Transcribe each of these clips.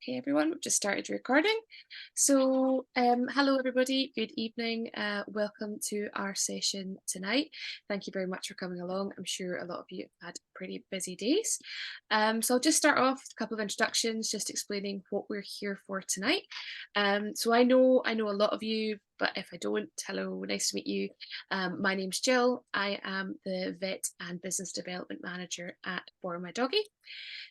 Hey everyone, we've just started recording. So, hello everybody, good evening. Welcome to our session tonight. Thank you very much for coming along. I'm sure a lot of you have had pretty busy days. So I'll just start off with a couple of introductions, just explaining what we're here for tonight. So I know a lot of you, but if I don't, hello, nice to meet you. My name's Jill. I am the Vet and Business Development Manager at BorrowMyDoggy.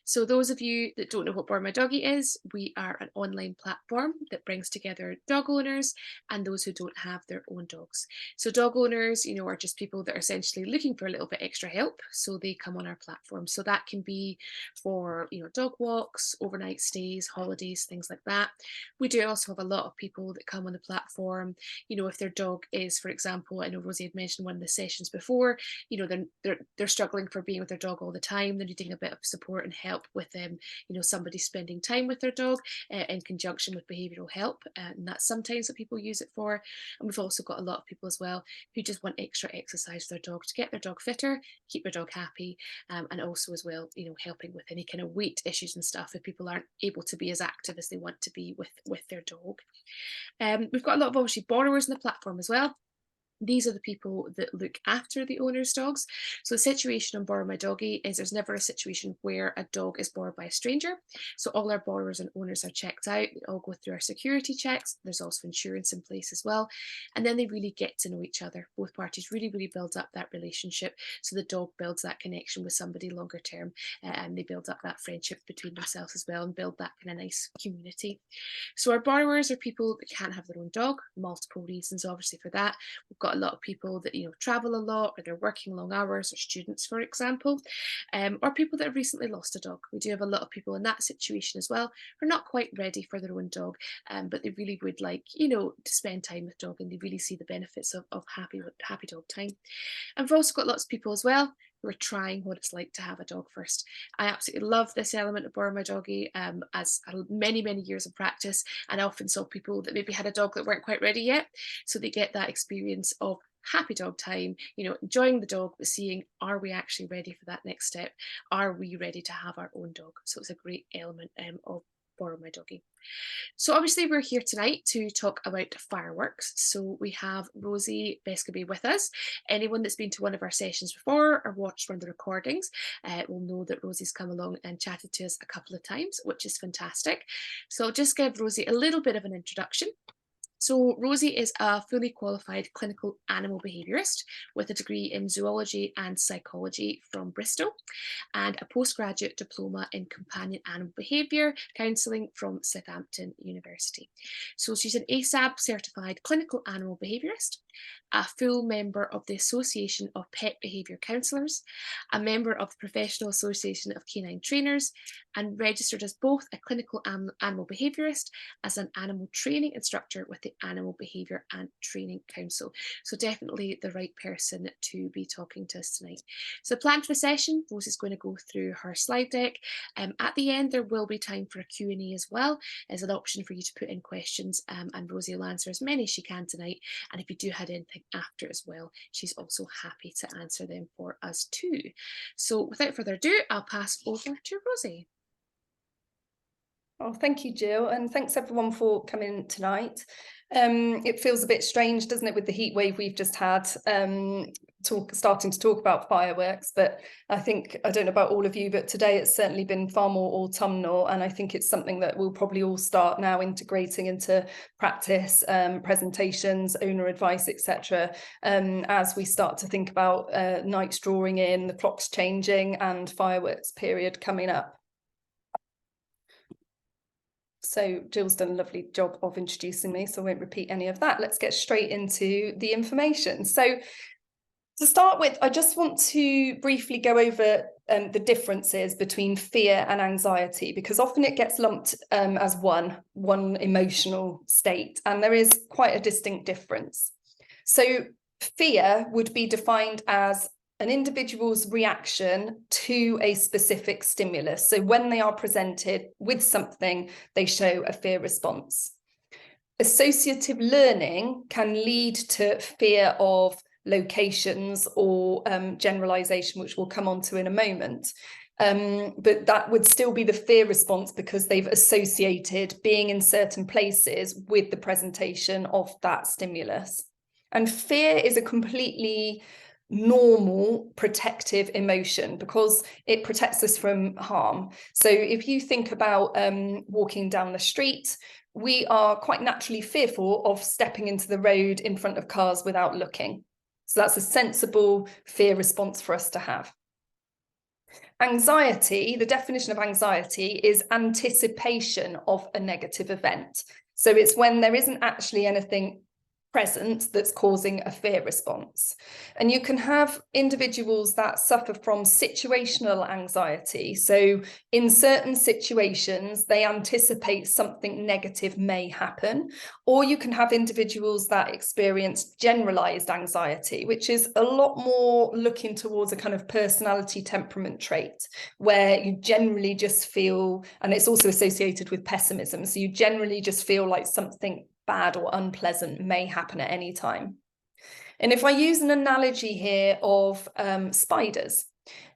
So those of you that don't know what BorrowMyDoggy is, we are an online platform that brings together dog owners and those who don't have their own dogs. So dog owners, are just people that are essentially looking for a little bit extra help. So they come on our platform. So that can be for, dog walks, overnight stays, holidays, things like that. We do also have a lot of people that come on the platform, if their dog is, for example, I know Rosie had mentioned one of the sessions before, they're struggling for being with their dog all the time. They're needing a bit of support and help with them, somebody spending time with their dog in conjunction with behavioural help. And that's sometimes what people use it for. And we've also got a lot of people as well who just want extra exercise for their dog to get their dog fitter, keep their dog happy, and also as well, helping with any kind of weight issues and stuff if people aren't able to be as active as they want to be with their dog. We've got a lot of obviously borrowers on the platform as well. These are the people that look after the owner's dogs. So the situation on BorrowMyDoggy is there's never a situation where a dog is borrowed by a stranger. So all our borrowers and owners are checked out. They all go through our security checks. There's also insurance in place as well. And then they really get to know each other. Both parties really, really build up that relationship. So the dog builds that connection with somebody longer term, and they build up that friendship between themselves as well and build that kind of nice community. So our borrowers are people that can't have their own dog, multiple reasons obviously for that. We've got a lot of people that travel a lot, or they're working long hours, or students, for example, or people that have recently lost a dog. We do have a lot of people in that situation as well who are not quite ready for their own dog, but they really would like to spend time with dog, and they really see the benefits of happy dog time. And we've also got lots of people as well who are trying what it's like to have a dog first. I absolutely love this element of BorrowMyDoggy, as many, many years of practice. And I often saw people that maybe had a dog that weren't quite ready yet. So they get that experience of happy dog time, enjoying the dog, but seeing, are we actually ready for that next step? Are we ready to have our own dog? So it's a great element of BorrowMyDoggy. So obviously we're here tonight to talk about fireworks. So we have Rosie Beskaby with us. Anyone that's been to one of our sessions before or watched one of the recordings will know that Rosie's come along and chatted to us a couple of times, which is fantastic. So I'll just give Rosie a little bit of an introduction. So Rosie is a fully qualified clinical animal behaviourist with a degree in zoology and psychology from Bristol and a postgraduate diploma in companion animal behaviour counselling from Southampton University. So she's an ASAB certified clinical animal behaviourist, a full member of the Association of Pet Behaviour Counsellors, a member of the Professional Association of Canine Trainers, and registered as both a clinical animal behaviourist as an animal training instructor with the Animal Behaviour and Training Council. So definitely the right person to be talking to us tonight. So plan for the session, Rose is going to go through her slide deck. At the end, there will be time for a Q&A as well as an option for you to put in questions, and Rosie will answer as many as she can tonight. And if you do have anything after as well, she's also happy to answer them for us too. So without further ado, I'll pass over to Rosie. Oh, thank you, Jill, and thanks everyone for coming tonight. It feels a bit strange, doesn't it, with the heat wave we've just had, starting to talk about fireworks, but I don't know about all of you, but today it's certainly been far more autumnal, and I think it's something that we'll probably all start now integrating into practice, presentations, owner advice, etc., as we start to think about nights drawing in, the clocks changing, and fireworks period coming up. So Jill's done a lovely job of introducing me, so I won't repeat any of that. Let's get straight into the information. So to start with, I just want to briefly go over the differences between fear and anxiety, because often it gets lumped as one emotional state, and there is quite a distinct difference. So fear would be defined as an individual's reaction to a specific stimulus. So when they are presented with something, they show a fear response. Associative learning can lead to fear of locations or generalization, which we'll come on to in a moment. But that would still be the fear response because they've associated being in certain places with the presentation of that stimulus. And fear is a completely normal protective emotion because it protects us from harm. So if you think about walking down the street, we are quite naturally fearful of stepping into the road in front of cars without looking. So that's a sensible fear response for us to have. Anxiety, the definition of anxiety is anticipation of a negative event. So it's when there isn't actually anything present that's causing a fear response. And you can have individuals that suffer from situational anxiety. So in certain situations, they anticipate something negative may happen. Or you can have individuals that experience generalized anxiety, which is a lot more looking towards a kind of personality temperament trait, where you generally just feel, and it's also associated with pessimism. So you generally just feel like something bad or unpleasant may happen at any time. And if I use an analogy here of spiders,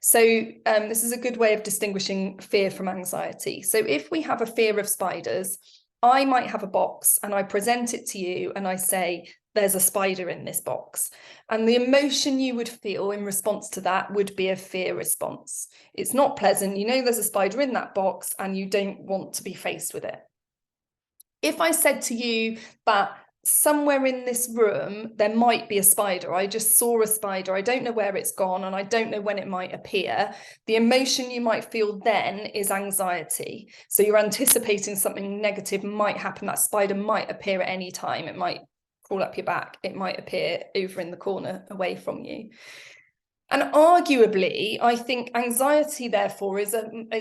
so this is a good way of distinguishing fear from anxiety. So if we have a fear of spiders, I might have a box and I present it to you and I say, there's a spider in this box. And the emotion you would feel in response to that would be a fear response. It's not pleasant. You know there's a spider in that box and you don't want to be faced with it. If I said to you that somewhere in this room, there might be a spider, I just saw a spider, I don't know where it's gone, and I don't know when it might appear, the emotion you might feel then is anxiety. So you're anticipating something negative might happen, that spider might appear at any time, it might crawl up your back, it might appear over in the corner away from you. And arguably, I think anxiety, therefore, is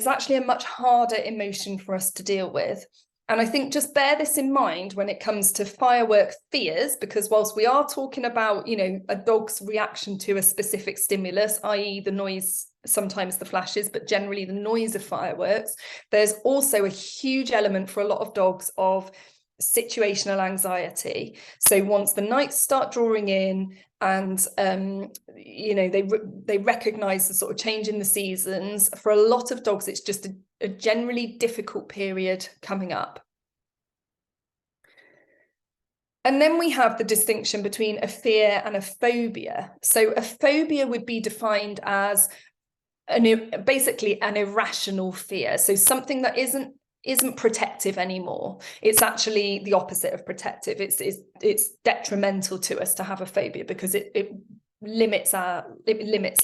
actually a much harder emotion for us to deal with. And I think just bear this in mind when it comes to firework fears, because whilst we are talking about, you know, a dog's reaction to a specific stimulus, i.e. the noise, sometimes the flashes, but generally the noise of fireworks, there's also a huge element for a lot of dogs of situational anxiety. So once the nights start drawing in and you know they recognize the sort of change in the seasons, for a lot of dogs it's just a generally difficult period coming up. And then we have the distinction between a fear and a phobia. So a phobia would be defined as basically an irrational fear, so something that isn't protective anymore. It's actually the opposite of protective. It's detrimental to us to have a phobia because it limits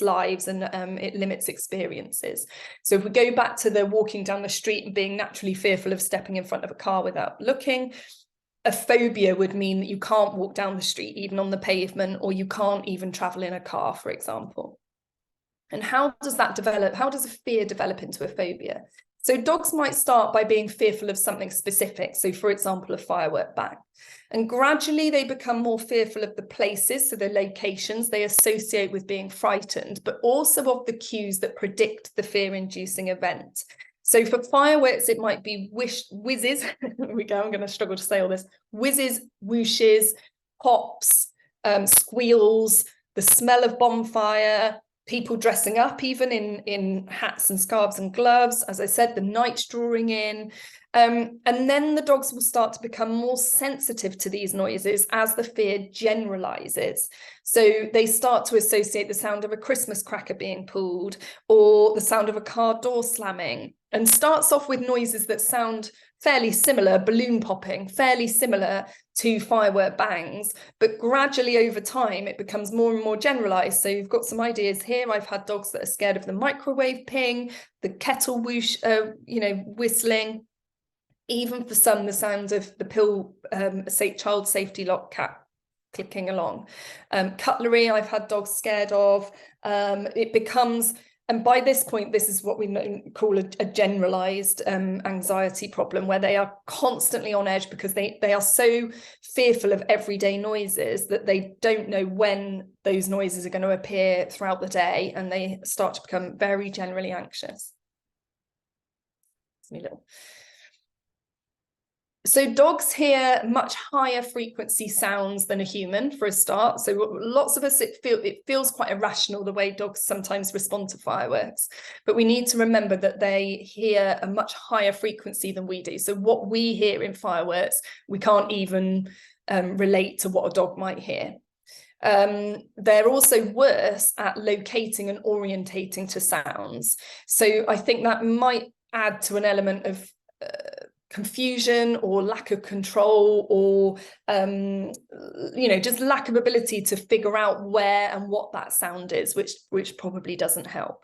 lives and it limits experiences. So if we go back to the walking down the street and being naturally fearful of stepping in front of a car without looking, a phobia would mean that you can't walk down the street even on the pavement, or you can't even travel in a car, for example. And how does that develop? How does a fear develop into a phobia? So dogs might start by being fearful of something specific. So for example, a firework bang. And gradually they become more fearful of the places, so the locations they associate with being frightened, but also of the cues that predict the fear-inducing event. So for fireworks, it might be whizzes, there we go, I'm going to struggle to say all this, whizzes, whooshes, pops, squeals, the smell of bonfire, people dressing up even in hats and scarves and gloves, as I said, the nights drawing in. And then the dogs will start to become more sensitive to these noises as the fear generalizes. So they start to associate the sound of a Christmas cracker being pulled or the sound of a car door slamming, and starts off with noises that sound fairly similar, balloon popping, fairly similar to firework bangs, but gradually over time it becomes more and more generalized. So you've got some ideas here. I've had dogs that are scared of the microwave ping, the kettle whoosh, whistling, even for some the sound of the pill child safety lock cap clicking along. Cutlery I've had dogs scared of. It becomes, and by this point, this is what we call a generalized anxiety problem, where they are constantly on edge because they are so fearful of everyday noises that they don't know when those noises are going to appear throughout the day, and they start to become very generally anxious. It's me little. So dogs hear much higher frequency sounds than a human, for a start. So lots of us, it feels quite irrational the way dogs sometimes respond to fireworks. But we need to remember that they hear a much higher frequency than we do. So what we hear in fireworks, we can't even relate to what a dog might hear. They're also worse at locating and orientating to sounds. So I think that might add to an element of confusion or lack of control, or just lack of ability to figure out where and what that sound is, which probably doesn't help.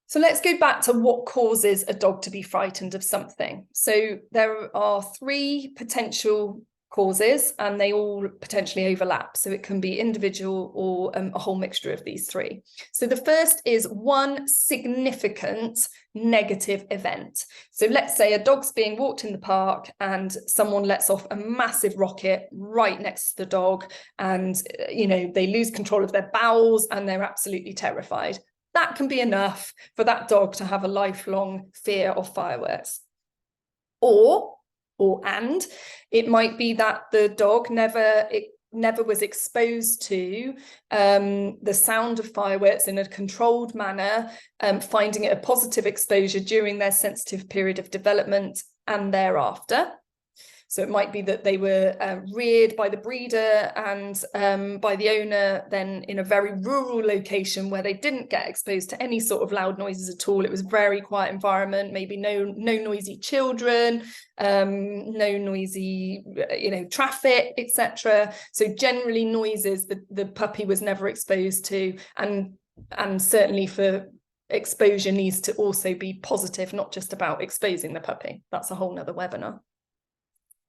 So let's go back to what causes a dog to be frightened of something. So there are 3 potential causes, and they all potentially overlap. So it can be individual or a whole mixture of these 3. So the first is one significant negative event. So let's say a dog's being walked in the park and someone lets off a massive rocket right next to the dog, and they lose control of their bowels and they're absolutely terrified. That can be enough for that dog to have a lifelong fear of fireworks. And it might be that the dog never was exposed to the sound of fireworks in a controlled manner, finding it a positive exposure during their sensitive period of development and thereafter. So it might be that they were reared by the breeder and by the owner then in a very rural location where they didn't get exposed to any sort of loud noises at all. It was a very quiet environment, maybe no noisy children, no noisy traffic, etc. So generally noises the puppy was never exposed to, and certainly for exposure needs to also be positive, not just about exposing the puppy. That's a whole nother webinar.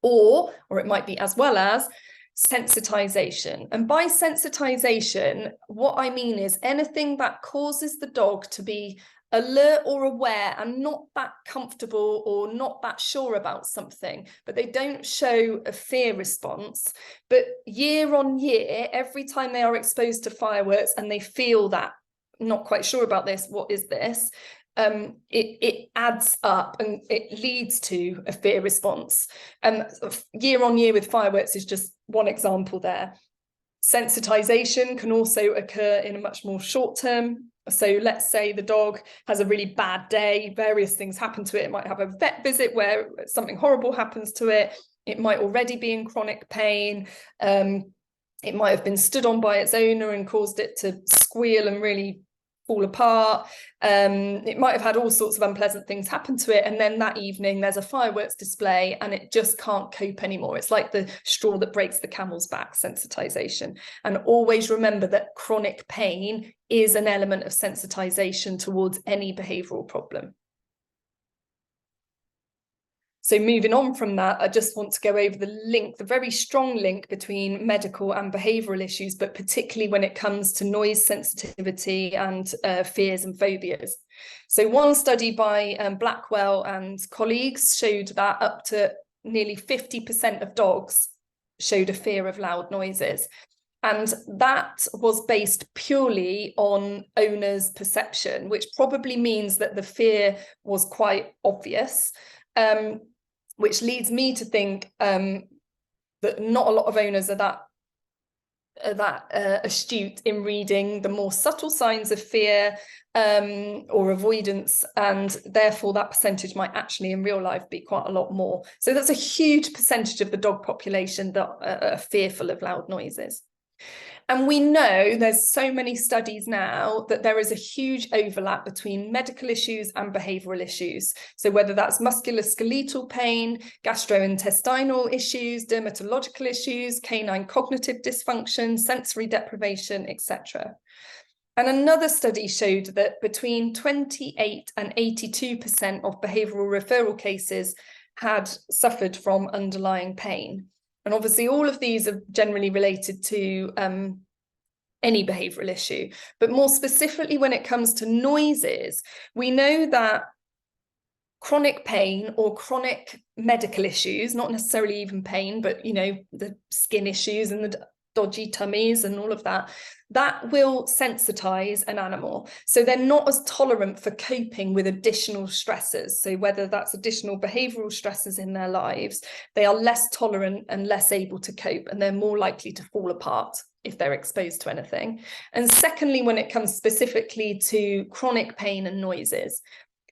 Or it might be as well as sensitization. And by sensitization, what I mean is anything that causes the dog to be alert or aware and not that comfortable or not that sure about something, but they don't show a fear response. But year on year, every time they are exposed to fireworks and they feel that, not quite sure about this, what is this? It adds up and it leads to a fear response. Year on year with fireworks is just one example there. Sensitization can also occur in a much more short term. So let's say the dog has a really bad day, various things happen to it. It might have a vet visit where something horrible happens to it. It might already be in chronic pain. It might have been stood on by its owner and caused it to squeal and really fall apart. It might have had all sorts of unpleasant things happen to it, and then that evening there's a fireworks display and it just can't cope anymore. It's like the straw that breaks the camel's back, sensitization. And always remember that chronic pain is an element of sensitization towards any behavioral problem. So moving on from that, I just want to go over the very strong link between medical and behavioural issues, but particularly when it comes to noise sensitivity and fears and phobias. So one study by Blackwell and colleagues showed that up to nearly 50% of dogs showed a fear of loud noises. And that was based purely on owners' perception, which probably means that the fear was quite obvious. Which leads me to think that not a lot of owners are that astute in reading the more subtle signs of fear or avoidance, and therefore that percentage might actually in real life be quite a lot more. So that's a huge percentage of the dog population that are fearful of loud noises. And we know there's so many studies now that there is a huge overlap between medical issues and behavioural issues. So whether that's musculoskeletal pain, gastrointestinal issues, dermatological issues, canine cognitive dysfunction, sensory deprivation, etc. And another study showed that between 28 and 82% of behavioural referral cases had suffered from underlying pain. And obviously all of these are generally related to any behavioural issue. But more specifically, when it comes to noises, we know that chronic pain or chronic medical issues, not necessarily even pain, but, the skin issues and the dodgy tummies and all of that, that will sensitize an animal. So they're not as tolerant for coping with additional stressors. So whether that's additional behavioral stressors in their lives, they are less tolerant and less able to cope, and they're more likely to fall apart if they're exposed to anything. And secondly, when it comes specifically to chronic pain and noises,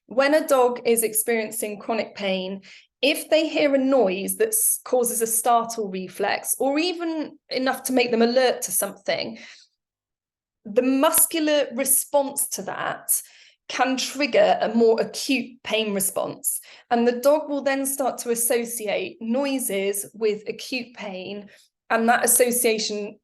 when a dog is experiencing chronic pain, if they hear a noise that causes a startle reflex, or even enough to make them alert to something, the muscular response to that can trigger a more acute pain response. And the dog will then start to associate noises with acute pain. And that association,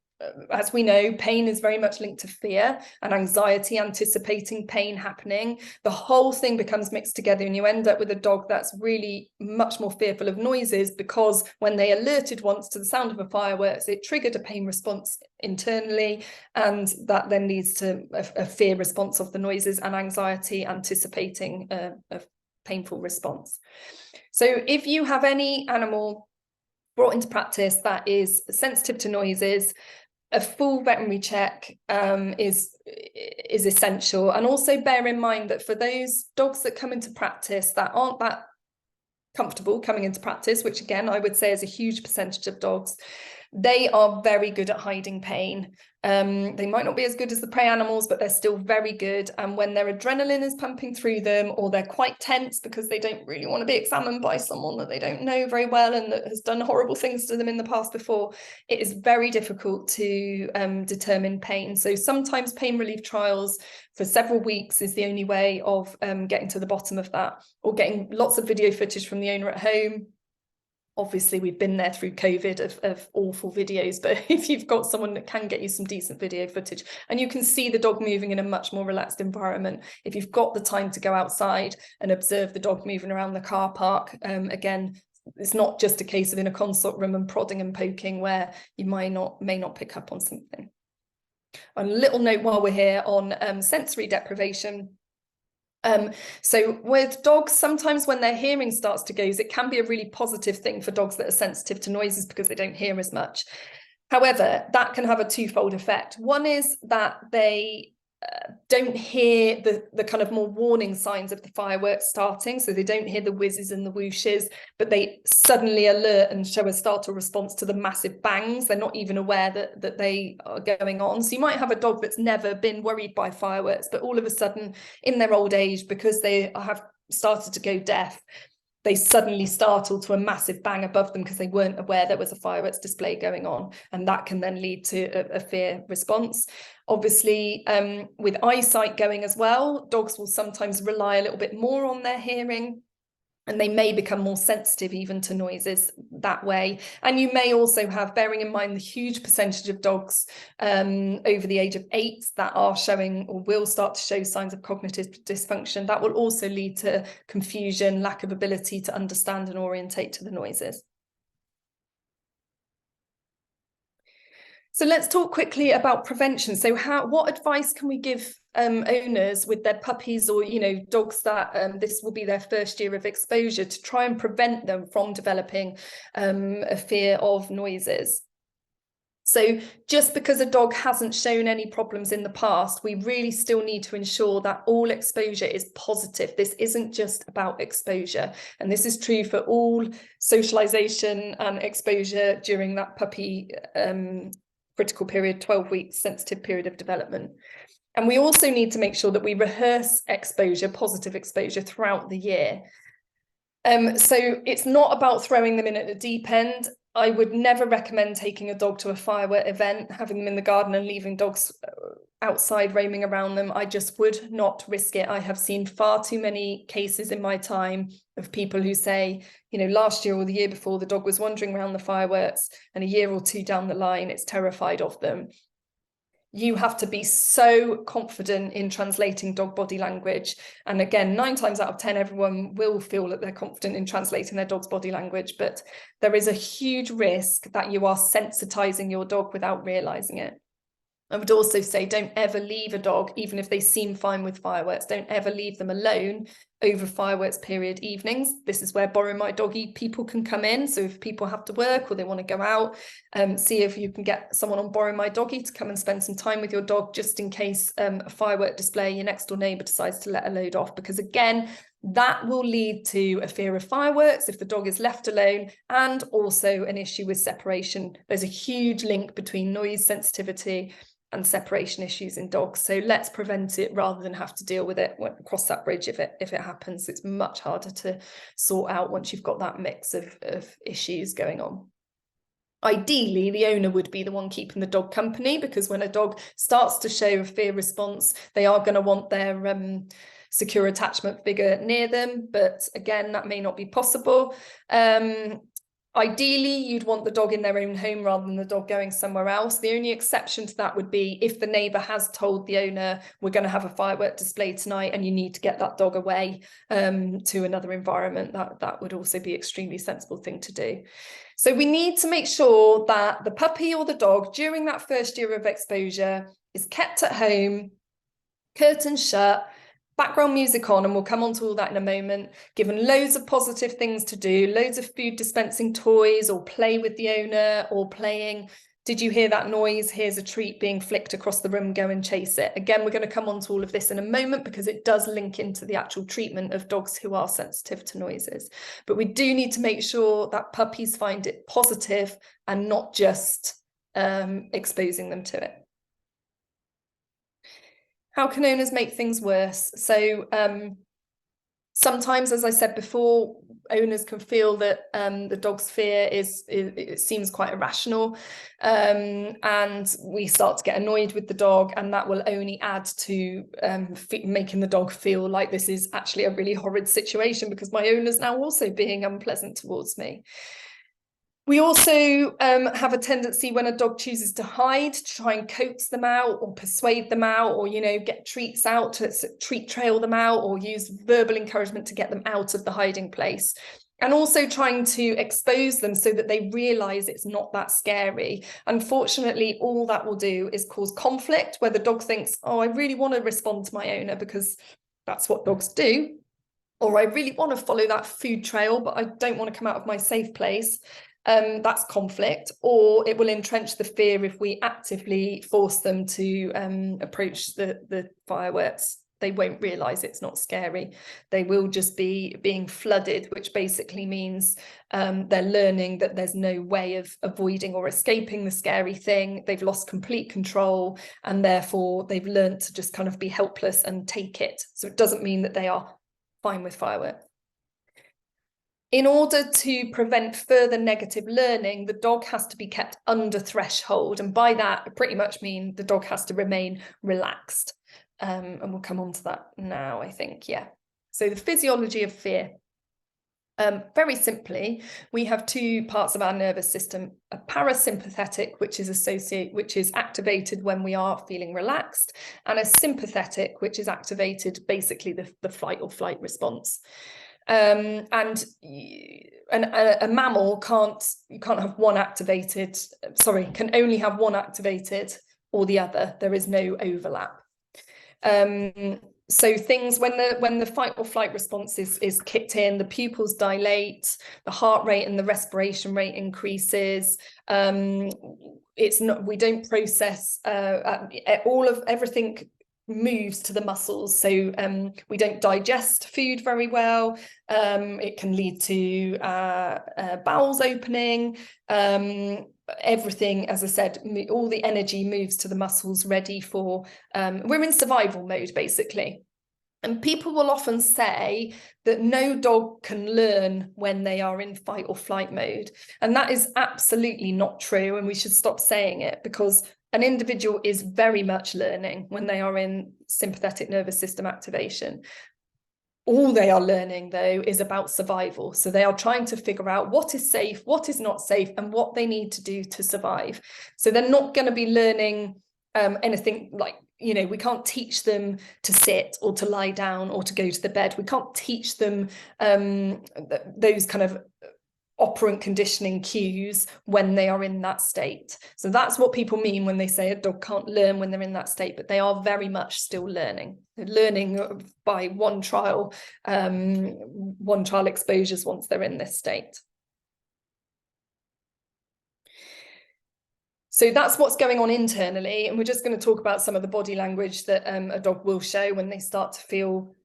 as we know, pain is very much linked to fear and anxiety, anticipating pain happening. The whole thing becomes mixed together, and you end up with a dog that's really much more fearful of noises, because when they alerted once to the sound of a fireworks, it triggered a pain response internally, and that then leads to a fear response of the noises and anxiety, anticipating a painful response. So if you have any animal brought into practice that is sensitive to noises, a full veterinary check is essential. And also bear in mind that for those dogs that come into practice that aren't that comfortable coming into practice, which again I would say is a huge percentage of dogs, they are very good at hiding pain. They might not be as good as the prey animals, but they're still very good. And when their adrenaline is pumping through them, or they're quite tense because they don't really want to be examined by someone that they don't know very well and that has done horrible things to them in the past before, it is very difficult to determine pain. So sometimes pain relief trials for several weeks is the only way of getting to the bottom of that, or getting lots of video footage from the owner at home. Obviously, we've been there through COVID of awful videos, but if you've got someone that can get you some decent video footage, and you can see the dog moving in a much more relaxed environment, if you've got the time to go outside and observe the dog moving around the car park, again, it's not just a case of in a consult room and prodding and poking where you may not pick up on something. A little note while we're here on sensory deprivation. So with dogs, sometimes when their hearing starts to goes, it can be a really positive thing for dogs that are sensitive to noises because they don't hear as much. However, that can have a twofold effect. One is that they don't hear the kind of more warning signs of the fireworks starting, so they don't hear the whizzes and the whooshes, but they suddenly alert and show a startle response to the massive bangs. They're not even aware that they are going on. So you might have a dog that's never been worried by fireworks, but all of a sudden in their old age, because they have started to go deaf, they suddenly startle to a massive bang above them because they weren't aware there was a fireworks display going on, and that can then lead to a fear response. Obviously, with eyesight going as well, dogs will sometimes rely a little bit more on their hearing, and they may become more sensitive even to noises that way. And you may also have, bearing in mind the huge percentage of dogs over the age of 8 that are showing or will start to show signs of cognitive dysfunction, that will also lead to confusion, lack of ability to understand and orientate to the noises. So let's talk quickly about prevention. So what advice can we give owners with their puppies, or dogs that this will be their first year of exposure, to try and prevent them from developing a fear of noises? So just because a dog hasn't shown any problems in the past, we really still need to ensure that all exposure is positive. This isn't just about exposure. And this is true for all socialization and exposure during that puppy critical period, 12 weeks, sensitive period of development. And we also need to make sure that we rehearse exposure, positive exposure, throughout the year. So it's not about throwing them in at the deep end. I would never recommend taking a dog to a firework event, having them in the garden and leaving dogs outside roaming around them. I just would not risk it. I have seen far too many cases in my time of people who say, last year or the year before, the dog was wandering around the fireworks, and a year or two down the line, it's terrified of them. You have to be so confident in translating dog body language. And again, 9 times out of 10, everyone will feel that they're confident in translating their dog's body language, but there is a huge risk that you are sensitizing your dog without realizing it. I would also say, don't ever leave a dog, even if they seem fine with fireworks, don't ever leave them alone over fireworks period evenings. This is where Borrow My Doggy people can come in. So if people have to work or they want to go out, see if you can get someone on Borrow My Doggy to come and spend some time with your dog, just in case a firework display, your next door neighbour decides to let a load off. Because again, that will lead to a fear of fireworks if the dog is left alone, and also an issue with separation. There's a huge link between noise sensitivity and separation issues in dogs. So let's prevent it rather than have to deal with it, cross that bridge if it happens. It's much harder to sort out once you've got that mix of issues going on. Ideally, the owner would be the one keeping the dog company, because when a dog starts to show a fear response, they are going to want their secure attachment figure near them. But again, that may not be possible. Ideally, you'd want the dog in their own home rather than the dog going somewhere else. The only exception to that would be if the neighbour has told the owner, we're going to have a firework display tonight and you need to get that dog away to another environment. That would also be an extremely sensible thing to do. So we need to make sure that the puppy or the dog during that first year of exposure is kept at home, curtains shut, background music on, and we'll come on to all that in a moment, given loads of positive things to do, loads of food dispensing toys, or play with the owner, or playing, did you hear that noise? Here's a treat being flicked across the room, go and chase it. Again, we're going to come on to all of this in a moment, because it does link into the actual treatment of dogs who are sensitive to noises. But we do need to make sure that puppies find it positive and not just exposing them to it. How can owners make things worse? So sometimes, as I said before, owners can feel that the dog's fear it seems quite irrational, and we start to get annoyed with the dog, and that will only add to making the dog feel like this is actually a really horrid situation because my owner's now also being unpleasant towards me. We also have a tendency, when a dog chooses to hide, to try and coax them out or persuade them out, or, you know, get treats out to treat trail them out, or use verbal encouragement to get them out of the hiding place. And also trying to expose them so that they realise it's not that scary. Unfortunately, all that will do is cause conflict, where the dog thinks, oh, I really want to respond to my owner because that's what dogs do. Or I really want to follow that food trail, but I don't want to come out of my safe place. That's conflict. Or it will entrench the fear if we actively force them to approach the fireworks. They won't realise it's not scary. They will just be being flooded, which basically means they're learning that there's no way of avoiding or escaping the scary thing. They've lost complete control, and therefore they've learned to just kind of be helpless and take it. So it doesn't mean that they are fine with fireworks. In order to prevent further negative learning, the dog has to be kept under threshold. And by that, I pretty much mean the dog has to remain relaxed. And we'll come on to that now, I think. Yeah. So the physiology of fear. Very simply, we have two parts of our nervous system: a parasympathetic, which is activated when we are feeling relaxed, and a sympathetic, which is activated basically the fight or flight response. And a mammal can only have one activated or the other. There is no overlap. So things, when the fight or flight response is kicked in, the pupils dilate, the heart rate and the respiration rate increases. We don't process everything moves to the muscles, so we don't digest food very well. It can lead to bowels opening. Everything, as I said, all the energy moves to the muscles, ready for we're in survival mode basically. And people will often say that no dog can learn when they are in fight or flight mode, and that is absolutely not true, and we should stop saying it, because an individual is very much learning when they are in sympathetic nervous system activation. All they are learning, though, is about survival. So they are trying to figure out what is safe, what is not safe, and what they need to do to survive. So they're not going to be learning anything like, you know, we can't teach them to sit or to lie down or to go to the bed. We can't teach them those kind of operant conditioning cues when they are in that state. So that's what people mean when they say a dog can't learn when they're in that state, but they are very much still learning. They're learning by one trial exposures once they're in this state. So that's what's going on internally. And we're just going to talk about some of the body language that a dog will show when they start to feel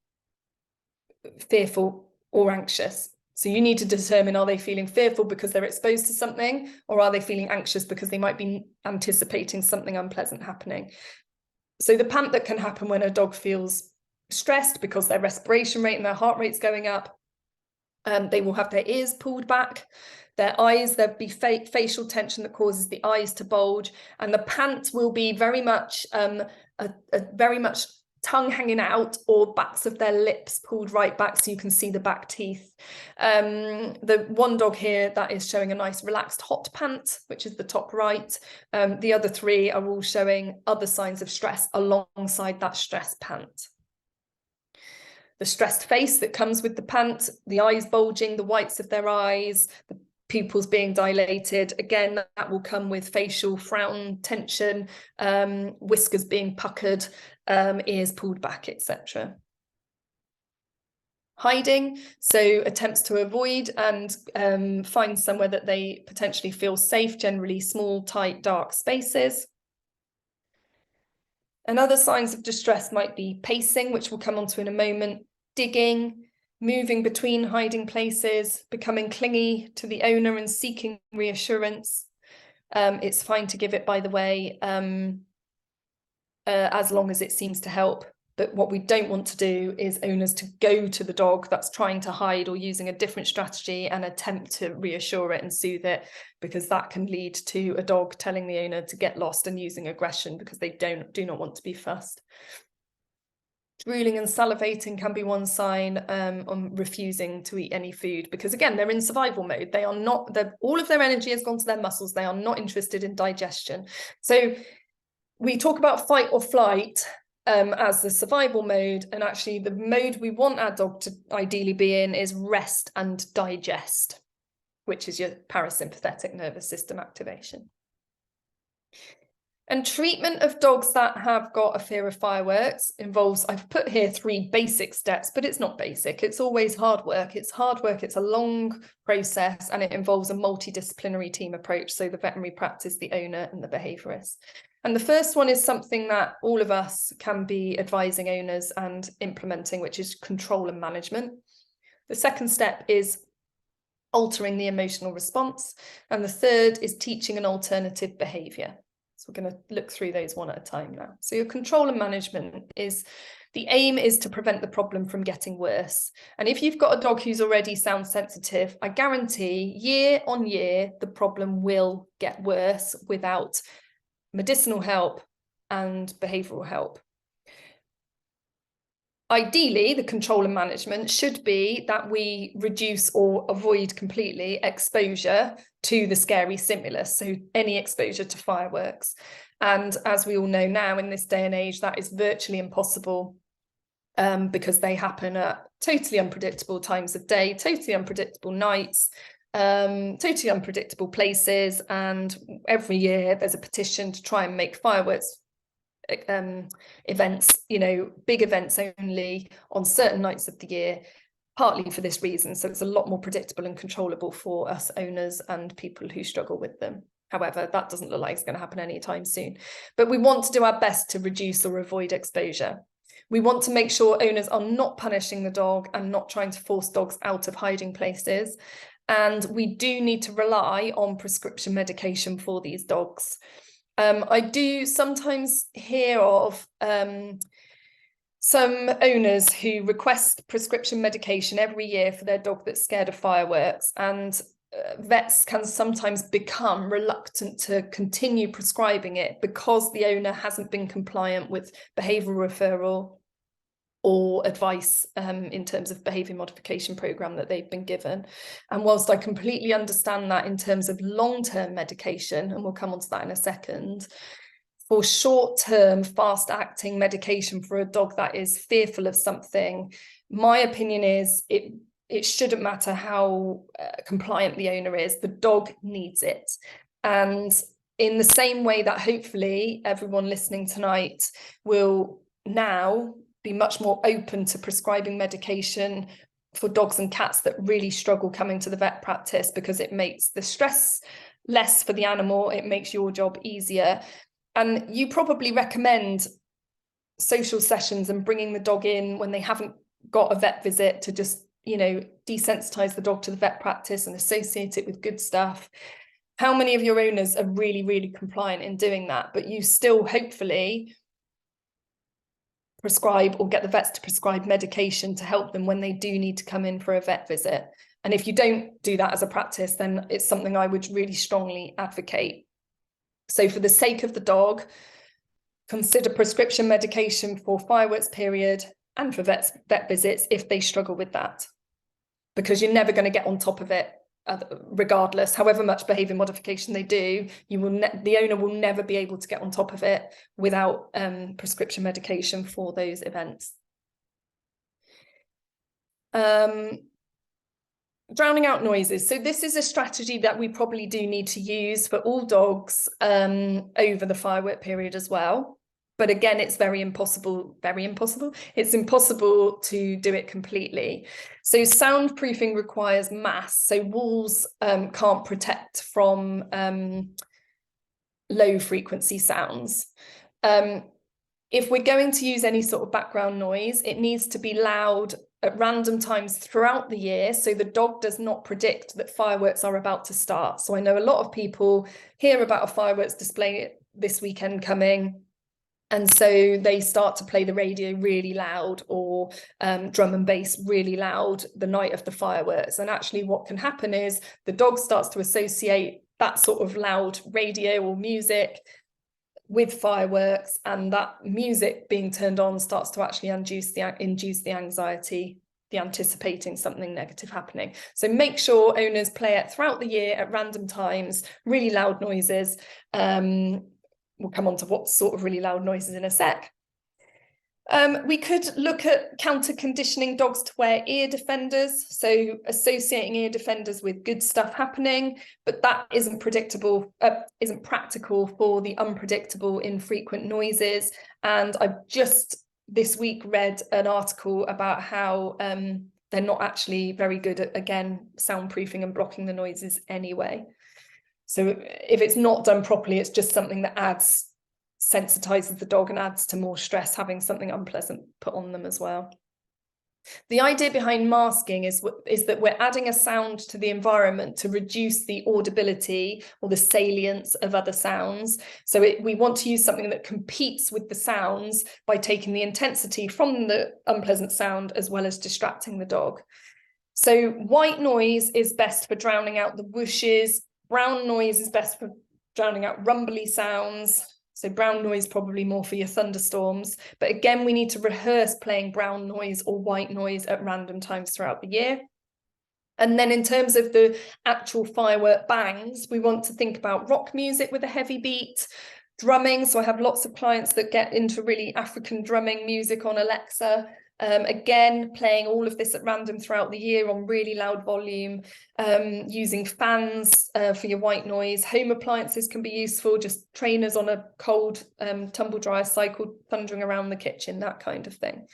fearful or anxious. So you need to determine, are they feeling fearful because they're exposed to something, or are they feeling anxious because they might be anticipating something unpleasant happening? So the pant that can happen when a dog feels stressed because their respiration rate and their heart rate's going up, they will have their ears pulled back, their eyes, there'll be facial tension that causes the eyes to bulge, and the pant will be very much very much tongue hanging out, or backs of their lips pulled right back so you can see the back teeth. The one dog here that is showing a nice relaxed hot pant, which is the top right. The other three are all showing other signs of stress alongside that stress pant. The stressed face that comes with the pant, the eyes bulging, the whites of their eyes, the pupils being dilated. Again, that will come with facial frown, tension, whiskers being puckered, ears pulled back, etc. Hiding, so attempts to avoid and find somewhere that they potentially feel safe, generally small, tight, dark spaces. And other signs of distress might be pacing, which we'll come on to in a moment, digging, moving between hiding places, becoming clingy to the owner and seeking reassurance. It's fine to give it, by the way, as long as it seems to help. But what we don't want to do is owners to go to the dog that's trying to hide or using a different strategy and attempt to reassure it and soothe it, because that can lead to a dog telling the owner to get lost and using aggression because they do not want to be fussed. Drooling and salivating can be one sign on refusing to eat any food, because again, they're in survival mode. They are not, all of their energy has gone to their muscles. They are not interested in digestion. So we talk about fight or flight as the survival mode, and actually the mode we want our dog to ideally be in is rest and digest, which is your parasympathetic nervous system activation. And treatment of dogs that have got a fear of fireworks involves, I've put here 3 basic steps, but it's not basic. It's always hard work. It's hard work. It's a long process, and it involves a multidisciplinary team approach. So the veterinary practice, the owner, and the behaviourist. And the first one is something that all of us can be advising owners and implementing, which is control and management. The second step is altering the emotional response. And the third is teaching an alternative behaviour. So we're going to look through those one at a time now. So your control and management is, the aim is to prevent the problem from getting worse. And if you've got a dog who's already sound sensitive, I guarantee year on year, the problem will get worse without medicinal help and behavioural help. Ideally, the control and management should be that we reduce or avoid completely exposure to the scary stimulus, so any exposure to fireworks. And as we all know now, in this day and age, that is virtually impossible because they happen at totally unpredictable times of day, totally unpredictable nights, totally unpredictable places. And every year there's a petition to try and make fireworks events, you know, big events only on certain nights of the year, partly for this reason. So it's a lot more predictable and controllable for us owners and people who struggle with them. However, that doesn't look like it's going to happen anytime soon. But we want to do our best to reduce or avoid exposure. We want to make sure owners are not punishing the dog and not trying to force dogs out of hiding places. And we do need to rely on prescription medication for these dogs. I do sometimes hear of some owners who request prescription medication every year for their dog that's scared of fireworks, and vets can sometimes become reluctant to continue prescribing it because the owner hasn't been compliant with behavioural referral or advice in terms of behaviour modification programme that they've been given. And whilst I completely understand that in terms of long-term medication, and we'll come on to that in a second, for short-term, fast-acting medication for a dog that is fearful of something, my opinion is it shouldn't matter how compliant the owner is, the dog needs it. And in the same way that hopefully everyone listening tonight will now be much more open to prescribing medication for dogs and cats that really struggle coming to the vet practice, because it makes the stress less for the animal, it makes your job easier. And you probably recommend social sessions and bringing the dog in when they haven't got a vet visit, to just, you know, desensitize the dog to the vet practice and associate it with good stuff. How many of your owners are really, really compliant in doing that, but you still hopefully prescribe or get the vets to prescribe medication to help them when they do need to come in for a vet visit? And if you don't do that as a practice, then it's something I would really strongly advocate. So for the sake of the dog, consider prescription medication for fireworks period and for vet visits if they struggle with that, because you're never going to get on top of it regardless. However much behavior modification they do, the owner will never be able to get on top of it without prescription medication for those events. Drowning out noises. So this is a strategy that we probably do need to use for all dogs over the firework period as well. But again, it's it's impossible to do it completely. So soundproofing requires mass. So walls can't protect from low frequency sounds. If we're going to use any sort of background noise, it needs to be loud at random times throughout the year, so the dog does not predict that fireworks are about to start. So I know a lot of people hear about a fireworks display this weekend coming, and so they start to play the radio really loud, or drum and bass really loud the night of the fireworks. And actually what can happen is the dog starts to associate that sort of loud radio or music with fireworks, and that music being turned on starts to actually induce the anxiety, the anticipating something negative happening. So make sure owners play it throughout the year at random times, really loud noises. We'll come on to what sort of really loud noises in a sec. We could look at counter-conditioning dogs to wear ear defenders, so associating ear defenders with good stuff happening, but that isn't practical for the unpredictable, infrequent noises. And I've just this week read an article about how they're not actually very good at, again, soundproofing and blocking the noises anyway. So if it's not done properly, it's just something that sensitizes the dog and adds to more stress, having something unpleasant put on them as well. The idea behind masking is that we're adding a sound to the environment to reduce the audibility or the salience of other sounds. So we want to use something that competes with the sounds by taking the intensity from the unpleasant sound as well as distracting the dog. So white noise is best for drowning out the whooshes. Brown noise is best for drowning out rumbly sounds. So brown noise probably more for your thunderstorms. But again, we need to rehearse playing brown noise or white noise at random times throughout the year. And then in terms of the actual firework bangs, we want to think about rock music with a heavy beat, drumming. So I have lots of clients that get into really African drumming music on Alexa. Again, playing all of this at random throughout the year on really loud volume, using fans for your white noise. Home appliances can be useful, just trainers on a cold tumble dryer cycle thundering around the kitchen, that kind of thing.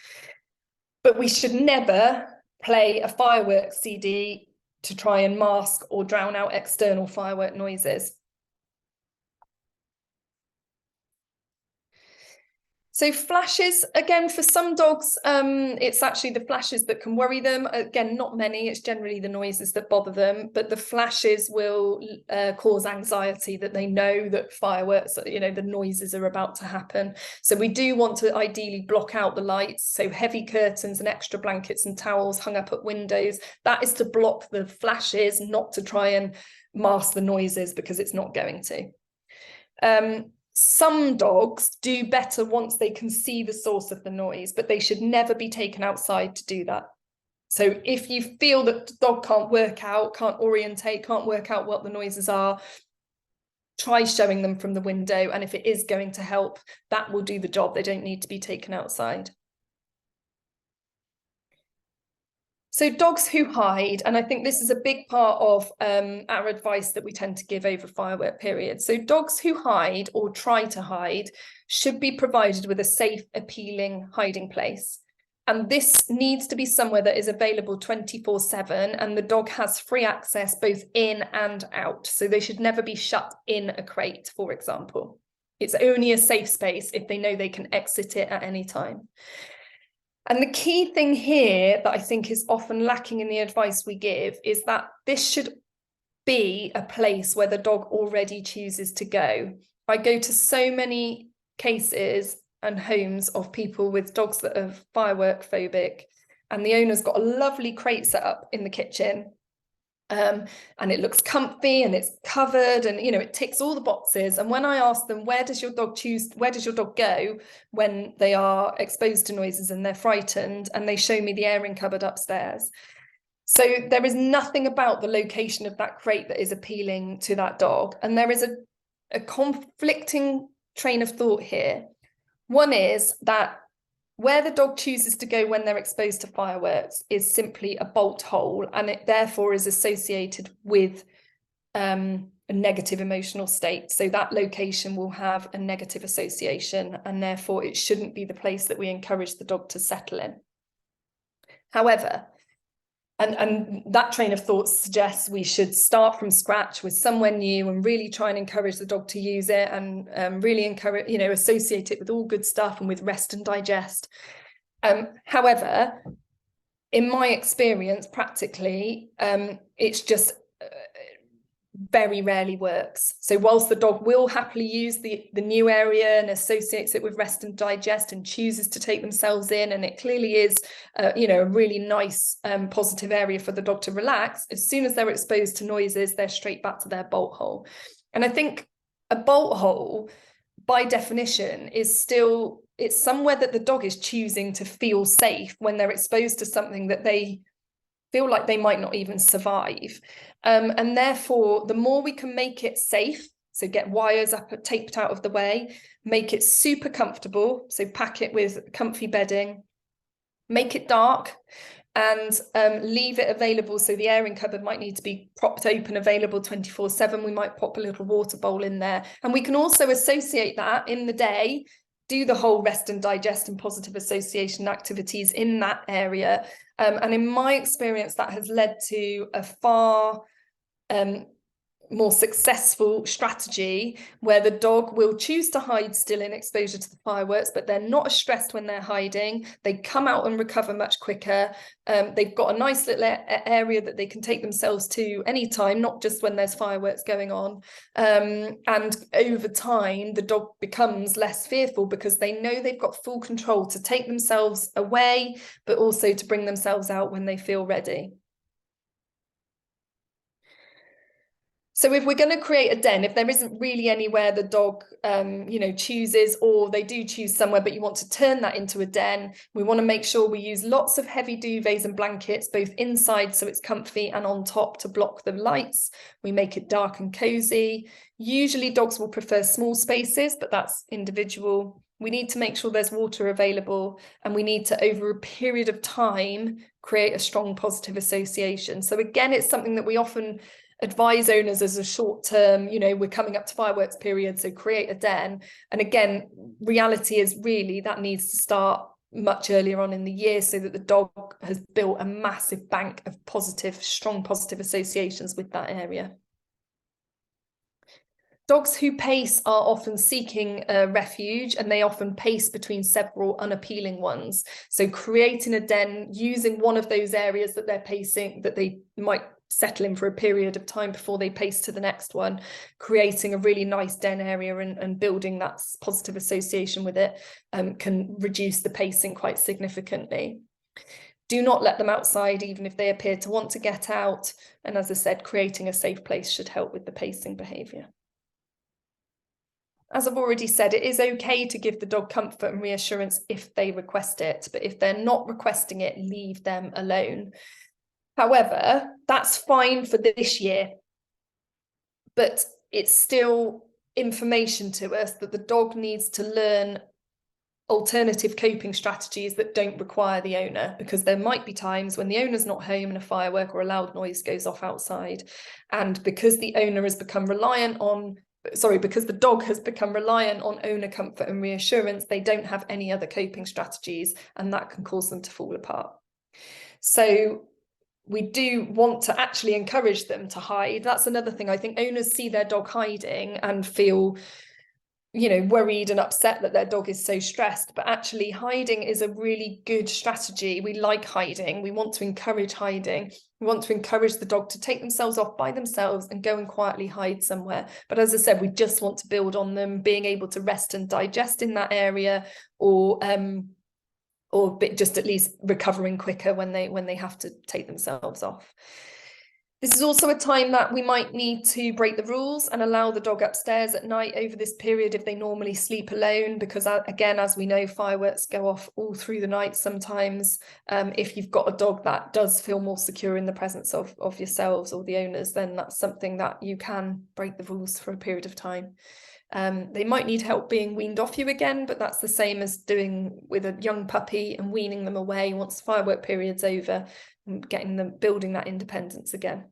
But we should never play a fireworks CD to try and mask or drown out external firework noises. So flashes, again, for some dogs, it's actually the flashes that can worry them. Again, not many, it's generally the noises that bother them, but the flashes will cause anxiety, that they know that fireworks, you know, the noises are about to happen. So we do want to ideally block out the lights. So heavy curtains and extra blankets and towels hung up at windows. That is to block the flashes, not to try and mask the noises, because it's not going to. Some dogs do better once they can see the source of the noise, but they should never be taken outside to do that. So if you feel that the dog can't work out, can't orientate, can't work out what the noises are, try showing them from the window. And if it is going to help, that will do the job. They don't need to be taken outside. So dogs who hide, and I think this is a big part of our advice that we tend to give over firework periods. So dogs who hide or try to hide should be provided with a safe, appealing hiding place. And this needs to be somewhere that is available 24/7, and the dog has free access both in and out. So they should never be shut in a crate, for example. It's only a safe space if they know they can exit it at any time. And the key thing here that I think is often lacking in the advice we give is that this should be a place where the dog already chooses to go. I go to so many cases and homes of people with dogs that are firework phobic, and the owner's got a lovely crate set up in the kitchen. And it looks comfy and it's covered and, you know, it ticks all the boxes. And when I ask them, where does your dog go when they are exposed to noises and they're frightened, and they show me the airing cupboard upstairs. So there is nothing about the location of that crate that is appealing to that dog. And there is a conflicting train of thought here. One is that where the dog chooses to go when they're exposed to fireworks is simply a bolt hole, and it therefore is associated with a negative emotional state. So that location will have a negative association, and therefore it shouldn't be the place that we encourage the dog to settle in. However, and that train of thought suggests we should start from scratch with somewhere new and really try and encourage the dog to use it, and really encourage, you know, associate it with all good stuff and with rest and digest. However, in my experience, practically, it's just very rarely works. So whilst the dog will happily use the new area and associates it with rest and digest and chooses to take themselves in, and it clearly is you know, a really nice positive area for the dog to relax, as soon as they're exposed to noises, they're straight back to their bolt hole. And I think a bolt hole by definition is still, it's somewhere that the dog is choosing to feel safe when they're exposed to something that they feel like they might not even survive. And therefore, the more we can make it safe, so get wires up, taped out of the way, make it super comfortable, so pack it with comfy bedding, make it dark, and leave it available. So the airing cupboard might need to be propped open, available 24/7. We might pop a little water bowl in there. And we can also associate that in the day, do the whole rest and digest and positive association activities in that area. And in my experience, that has led to a far more successful strategy where the dog will choose to hide still in exposure to the fireworks, but they're not as stressed when they're hiding. They come out and recover much quicker. They've got a nice little area that they can take themselves to anytime, not just when there's fireworks going on. And over time, the dog becomes less fearful because they know they've got full control to take themselves away, but also to bring themselves out when they feel ready. So if we're going to create a den, if there isn't really anywhere the dog, you know, chooses, or they do choose somewhere, but you want to turn that into a den, we want to make sure we use lots of heavy duvets and blankets, both inside so it's comfy and on top to block the lights. We make it dark and cozy. Usually dogs will prefer small spaces, but that's individual. We need to make sure there's water available, and we need to, over a period of time, create a strong positive association. So again, it's something that we often advise owners as a short term, you know, we're coming up to fireworks period, so create a den. And again, reality is really that needs to start much earlier on in the year so that the dog has built a massive bank of positive, strong positive associations with that area. Dogs who pace are often seeking refuge, and they often pace between several unappealing ones. So creating a den using one of those areas that they're pacing, that they might settle in for a period of time before they pace to the next one, creating a really nice den area and building that positive association with it can reduce the pacing quite significantly. Do not let them outside, even if they appear to want to get out. And as I said, creating a safe place should help with the pacing behaviour. As I've already said, it is okay to give the dog comfort and reassurance if they request it, but if they're not requesting it, leave them alone. However, that's fine for this year, but it's still information to us that the dog needs to learn alternative coping strategies that don't require the owner, because there might be times when the owner's not home and a firework or a loud noise goes off outside, and because the owner has become reliant on because the dog has become reliant on owner comfort and reassurance, they don't have any other coping strategies, and that can cause them to fall apart. So we do want to actually encourage them to hide. That's another thing. I think owners see their dog hiding and feel, you know, worried and upset that their dog is so stressed, but actually hiding is a really good strategy. We like hiding. We want to encourage hiding. We want to encourage the dog to take themselves off by themselves and go and quietly hide somewhere. But as I said, we just want to build on them being able to rest and digest in that area, or just at least recovering quicker when they have to take themselves off. This is also a time that we might need to break the rules and allow the dog upstairs at night over this period if they normally sleep alone, because again, as we know, fireworks go off all through the night sometimes. If you've got a dog that does feel more secure in the presence of yourselves or the owners, then that's something that you can break the rules for a period of time. They might need help being weaned off you again, but that's the same as doing with a young puppy and weaning them away once the firework period's over, and getting them building that independence again.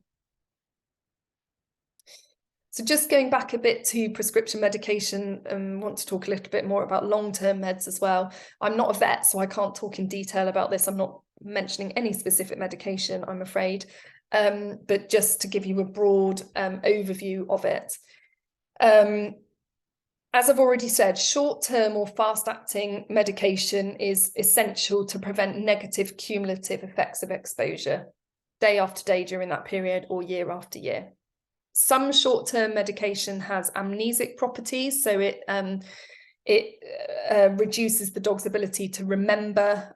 So just going back a bit to prescription medication, and want to talk a little bit more about long-term meds as well. I'm not a vet, so I can't talk in detail about this. I'm not mentioning any specific medication, I'm afraid, but just to give you a broad overview of it. As I've already said, short-term or fast-acting medication is essential to prevent negative cumulative effects of exposure, day after day during that period or year after year. Some short-term medication has amnesic properties, so it reduces the dog's ability to remember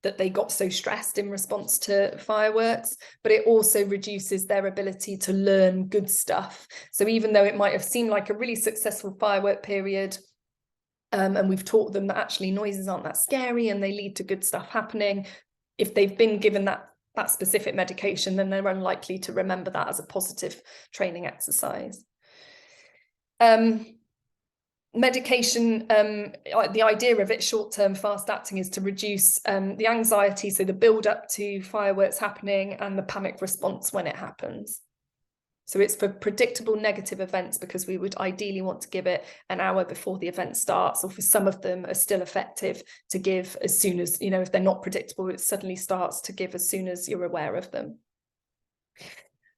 that they got so stressed in response to fireworks, but it also reduces their ability to learn good stuff. So even though it might have seemed like a really successful firework period, and we've taught them that actually noises aren't that scary and they lead to good stuff happening, if they've been given that specific medication, then they're unlikely to remember that as a positive training exercise. Medication, the idea of it short-term fast acting is to reduce the anxiety, so the build up to fireworks happening and the panic response when it happens. So it's for predictable negative events, because we would ideally want to give it an hour before the event starts, or for some of them are still effective to give as soon as, you know, if they're not predictable, it suddenly starts to give as soon as you're aware of them.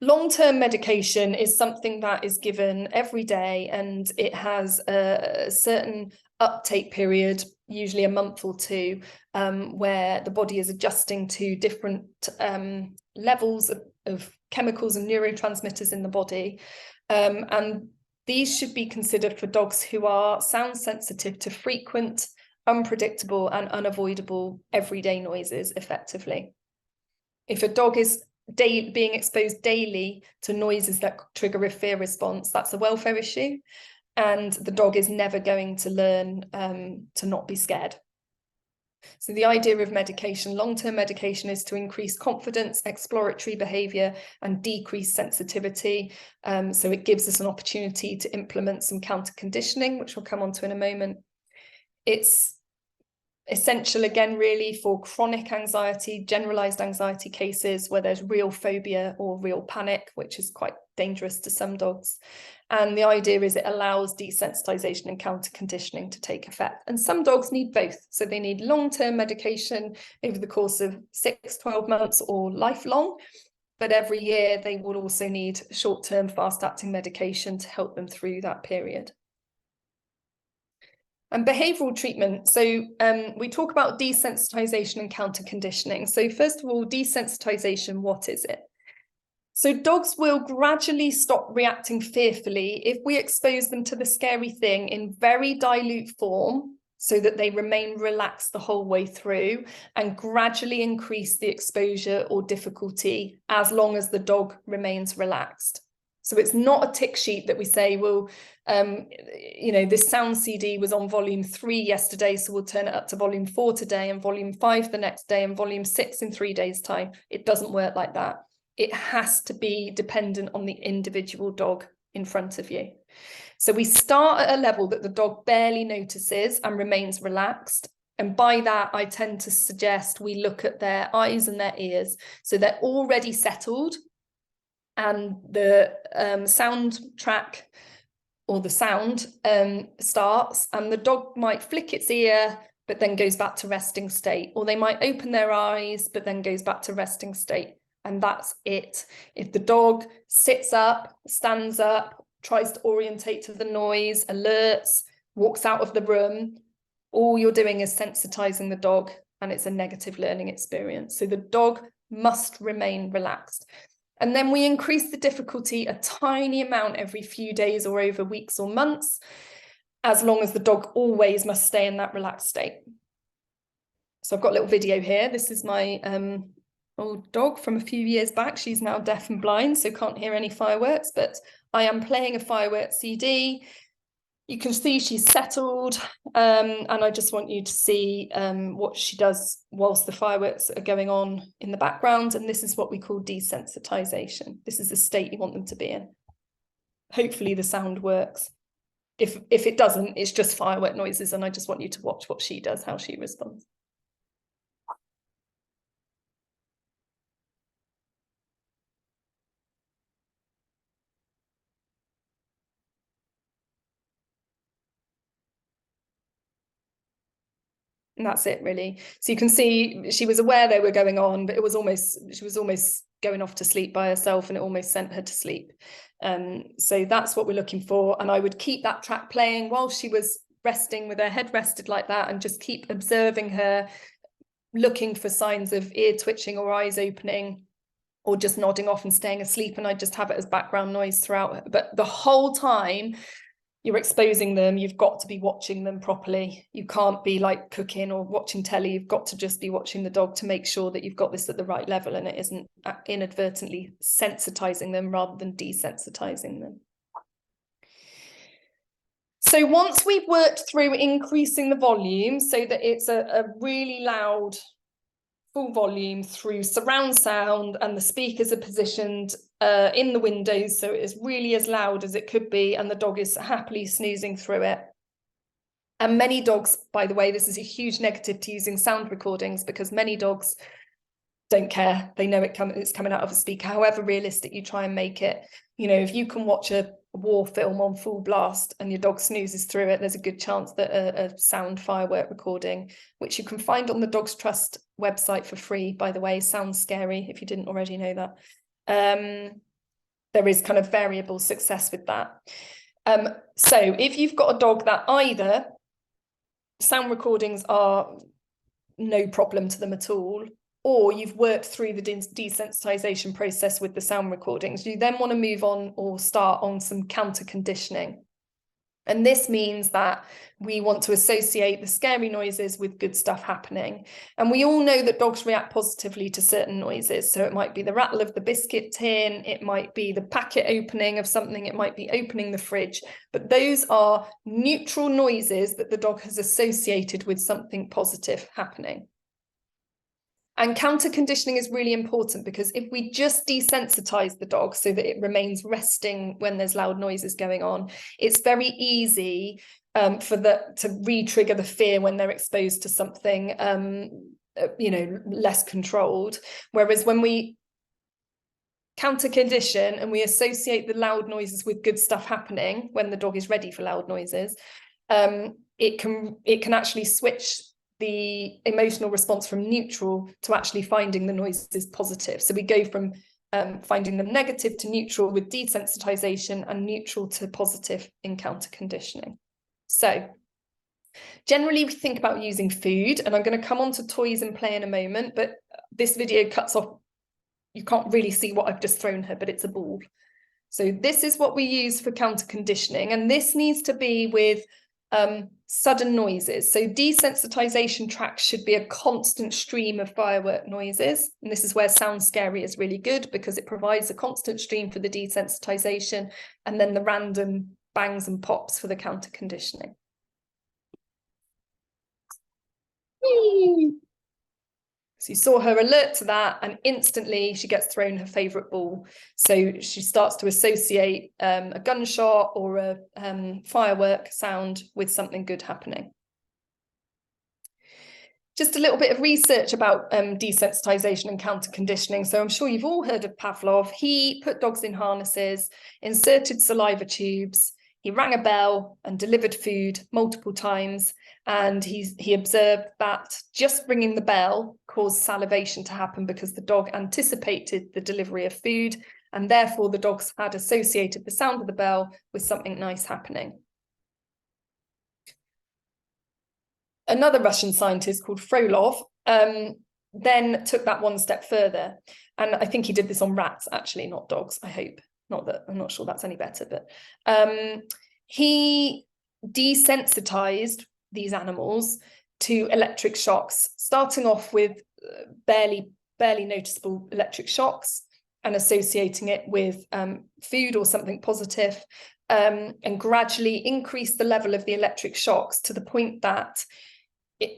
Long-term medication is something that is given every day, and it has a certain uptake period, usually a month or two, where the body is adjusting to different levels of chemicals and neurotransmitters in the body. And these should be considered for dogs who are sound sensitive to frequent, unpredictable and unavoidable everyday noises effectively. If a dog is being exposed daily to noises that trigger a fear response, that's a welfare issue, and the dog is never going to learn to not be scared. So the idea of medication, long-term medication, is to increase confidence, exploratory behaviour and decrease sensitivity. So it gives us an opportunity to implement some counter conditioning, which we'll come on to in a moment. It's essential again really for chronic anxiety, generalized anxiety cases where there's real phobia or real panic, which is quite dangerous to some dogs. And the idea is it allows desensitization and counter conditioning to take effect. And some dogs need both. So they need long-term medication over the course of 6-12 months or lifelong, but every year they will also need short-term fast-acting medication to help them through that period. And behavioural treatment. So we talk about desensitization and counter conditioning. So first of all, desensitization, what is it? So dogs will gradually stop reacting fearfully if we expose them to the scary thing in very dilute form, so that they remain relaxed the whole way through, and gradually increase the exposure or difficulty as long as the dog remains relaxed. So it's not a tick sheet that we say, well, you know, this sound CD was on volume 3 yesterday, so we'll turn it up to volume 4 today and volume 5 the next day and volume 6 in 3 days' time. It doesn't work like that. It has to be dependent on the individual dog in front of you. So we start at a level that the dog barely notices and remains relaxed. And by that, I tend to suggest we look at their eyes and their ears. So they're already settled, and the soundtrack or the sound starts, and the dog might flick its ear, but then goes back to resting state, or they might open their eyes, but then goes back to resting state. And that's it. If the dog sits up, stands up, tries to orientate to the noise, alerts, walks out of the room, all you're doing is sensitizing the dog, and it's a negative learning experience. So the dog must remain relaxed. And then we increase the difficulty a tiny amount every few days or over weeks or months, as long as the dog always must stay in that relaxed state. So I've got a little video here. This is my old dog from a few years back. She's now deaf and blind, so can't hear any fireworks, but I am playing a fireworks CD. You can see she's settled, and I just want you to see what she does whilst the fireworks are going on in the background. And this is what we call desensitization. This is the state you want them to be in. Hopefully the sound works. If it doesn't, it's just firework noises, and I just want you to watch what she does, how she responds. And that's it, really. So you can see she was aware they were going on, but she was almost going off to sleep by herself, and it almost sent her to sleep. So that's what we're looking for. And I would keep that track playing while she was resting with her head rested like that, and just keep observing her, looking for signs of ear twitching or eyes opening, or just nodding off and staying asleep. And I just have it as background noise throughout. But the whole time you're exposing them, you've got to be watching them properly. You can't be like cooking or watching telly. You've got to just be watching the dog to make sure that you've got this at the right level, and it isn't inadvertently sensitizing them rather than desensitizing them. So once we've worked through increasing the volume so that it's a really loud, full volume through surround sound, and the speakers are positioned in the windows so it is really as loud as it could be, and the dog is happily snoozing through it. And many dogs, by the way, this is a huge negative to using sound recordings, because many dogs don't care. They know it's coming out of a speaker, however realistic you try and make it. You know, if you can watch a war film on full blast and your dog snoozes through it, there's a good chance that a sound firework recording, which you can find on the Dogs Trust website for free, by the way, sounds scary if you didn't already know that. There is kind of variable success with that. So if you've got a dog that either sound recordings are no problem to them at all, or you've worked through the desensitization process with the sound recordings, you then want to move on or start on some counter conditioning. And this means that we want to associate the scary noises with good stuff happening. And we all know that dogs react positively to certain noises. So it might be the rattle of the biscuit tin, it might be the packet opening of something, it might be opening the fridge. But those are neutral noises that the dog has associated with something positive happening. And counter conditioning is really important, because if we just desensitize the dog so that it remains resting when there's loud noises going on, it's very easy to re-trigger the fear when they're exposed to something less controlled. Whereas when we counter condition and we associate the loud noises with good stuff happening when the dog is ready for loud noises, it can actually switch the emotional response from neutral to actually finding the noises positive. So we go from finding them negative to neutral with desensitization, and neutral to positive in counter conditioning. So generally we think about using food, and I'm going to come on to toys and play in a moment, but this video cuts off. You can't really see what I've just thrown her, but it's a ball. So this is what we use for counter conditioning, and this needs to be with sudden noises. So desensitization tracks should be a constant stream of firework noises, and this is where sound scary is really good, because it provides a constant stream for the desensitization, and then the random bangs and pops for the counter conditioning. So you saw her alert to that, and instantly she gets thrown her favourite ball. So she starts to associate a gunshot or a firework sound with something good happening. Just a little bit of research about desensitization and counter conditioning. So I'm sure you've all heard of Pavlov. He put dogs in harnesses, inserted saliva tubes, he rang a bell and delivered food multiple times. And he observed that just ringing the bell caused salivation to happen because the dog anticipated the delivery of food, and therefore the dogs had associated the sound of the bell with something nice happening. Another Russian scientist called Frolov then took that one step further. And I think he did this on rats, actually, not dogs, I hope. Not that, I'm not sure that's any better, but he desensitized these animals to electric shocks, starting off with barely noticeable electric shocks and associating it with food or something positive, and gradually increase the level of the electric shocks to the point that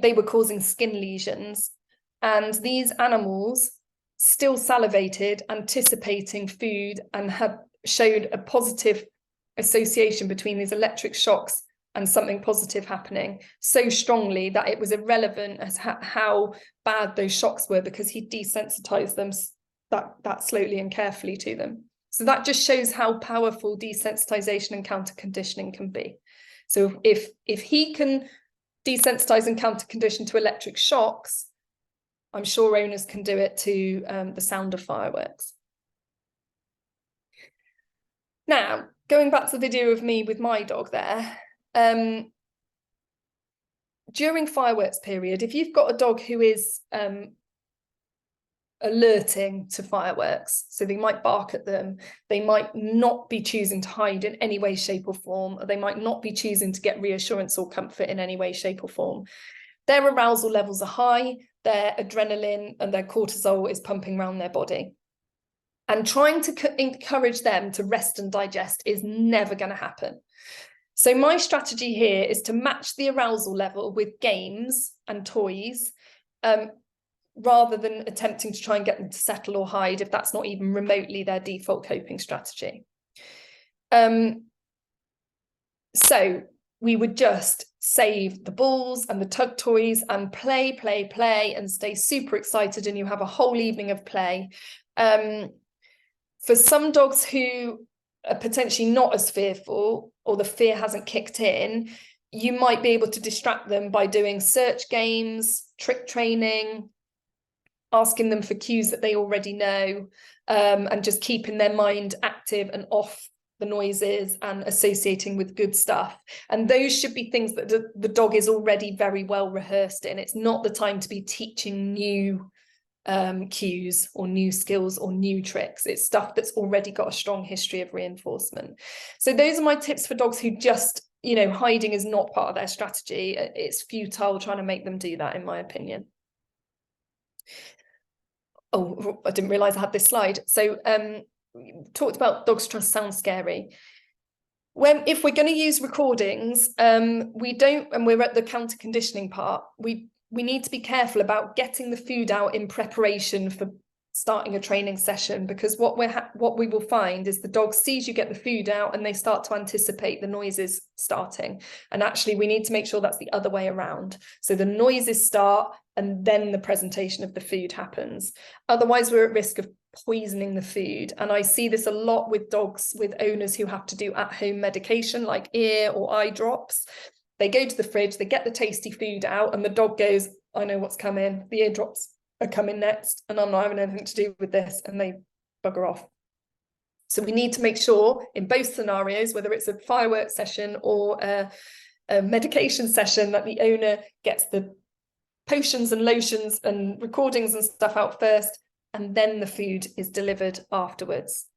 they were causing skin lesions. And these animals still salivated, anticipating food, and had showed a positive association between these electric shocks and something positive happening so strongly that it was irrelevant as how bad those shocks were, because he desensitized them that slowly and carefully to them. So that just shows how powerful desensitization and counter conditioning can be. So if he can desensitize and counter condition to electric shocks, I'm sure owners can do it to the sound of fireworks. Now, going back to the video of me with my dog there, during fireworks period, if you've got a dog who is alerting to fireworks, so they might bark at them, they might not be choosing to hide in any way, shape or form, or they might not be choosing to get reassurance or comfort in any way, shape or form, their arousal levels are high, their adrenaline and their cortisol is pumping around their body. And trying to encourage them to rest and digest is never going to happen. So my strategy here is to match the arousal level with games and toys, rather than attempting to try and get them to settle or hide if that's not even remotely their default coping strategy. So we would just save the balls and the tug toys and play and stay super excited, and you have a whole evening of play. For some dogs who are potentially not as fearful, or the fear hasn't kicked in, you might be able to distract them by doing search games, trick training, asking them for cues that they already know, and just keeping their mind active and off the noises and associating with good stuff. And those should be things that the dog is already very well rehearsed in. It's not the time to be teaching new cues or new skills or new tricks. It's stuff that's already got a strong history of reinforcement. So those are my tips for dogs who just, hiding is not part of their strategy. It's futile trying to make them do that, in my opinion. Oh, I didn't realize I had this slide. So talked about dogs trust sounds scary. If we're going to use recordings, we don't, and we're at the counter conditioning part, we need to be careful about getting the food out in preparation for starting a training session, because what we will find is the dog sees you get the food out and they start to anticipate the noises starting. And actually we need to make sure that's the other way around. So the noises start and then the presentation of the food happens. Otherwise we're at risk of poisoning the food. And I see this a lot with dogs, with owners who have to do at-home medication like ear or eye drops. They go to the fridge, they get the tasty food out, and the dog goes, I know what's coming, the ear drops are coming next, and I'm not having anything to do with this, and they bugger off. So we need to make sure in both scenarios, whether it's a fireworks session or a medication session, that the owner gets the potions and lotions and recordings and stuff out first, and then the food is delivered afterwards.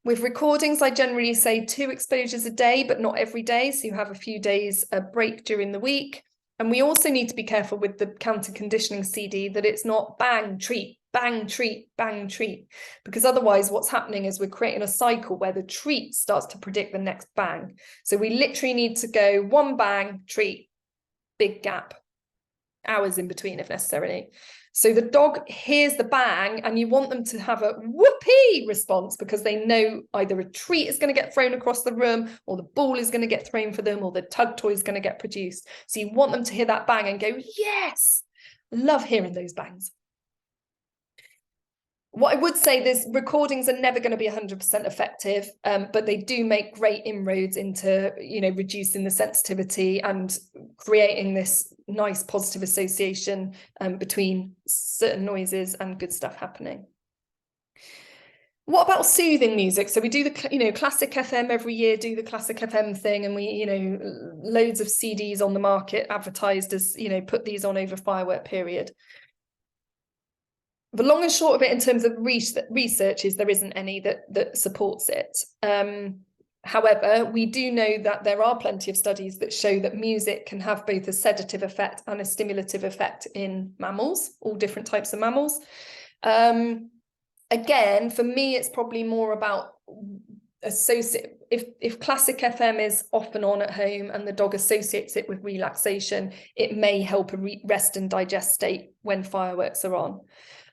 With recordings, I generally say 2 exposures a day, but not every day. So you have a few days a break during the week. And we also need to be careful with the counter conditioning CD that it's not bang, treat, bang, treat, bang, treat. Because otherwise what's happening is we're creating a cycle where the treat starts to predict the next bang. So we literally need to go 1 bang, treat, big gap, hours in between if necessary. So the dog hears the bang and you want them to have a whoopee response because they know either a treat is going to get thrown across the room or the ball is going to get thrown for them or the tug toy is going to get produced. So you want them to hear that bang and go, yes, love hearing those bangs. What I would say is recordings are never going to be 100% effective, but they do make great inroads into, reducing the sensitivity and creating this nice positive association between certain noises and good stuff happening. What about soothing music? So we do the, classic FM every year, do the classic FM thing, and we, loads of CDs on the market advertised as, put these on over firework period. The long and short of it in terms of research is there isn't any that supports it. However, we do know that there are plenty of studies that show that music can have both a sedative effect and a stimulative effect in mammals, all different types of mammals. Again, for me, it's probably more about if classic FM is off and on at home and the dog associates it with relaxation, it may help a rest and digest state when fireworks are on.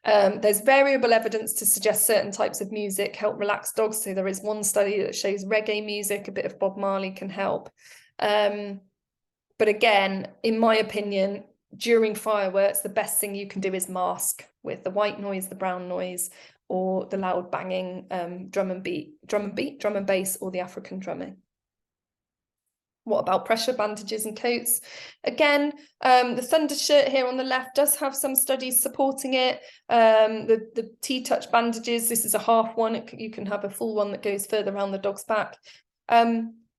There's variable evidence to suggest certain types of music help relax dogs. So there is one study that shows reggae music, a bit of Bob Marley can help. But again, in my opinion, during fireworks, the best thing you can do is mask with the white noise, the brown noise, or the loud banging drum and bass, or the African drumming. What about pressure bandages and coats? Again, the Thunder shirt here on the left does have some studies supporting it. The T-touch bandages, this is a half one. You can have a full one that goes further around the dog's back.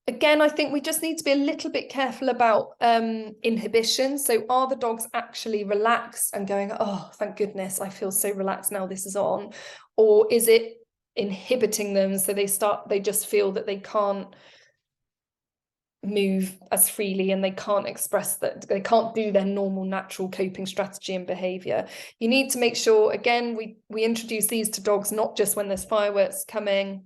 Again, I think we just need to be a little bit careful about inhibition. So are the dogs actually relaxed and going, oh, thank goodness, I feel so relaxed now this is on? Or is it inhibiting them so they just feel that they can't move as freely and they can't express that, they can't do their normal natural coping strategy and behavior? You need to make sure, again, we introduce these to dogs not just when there's fireworks coming,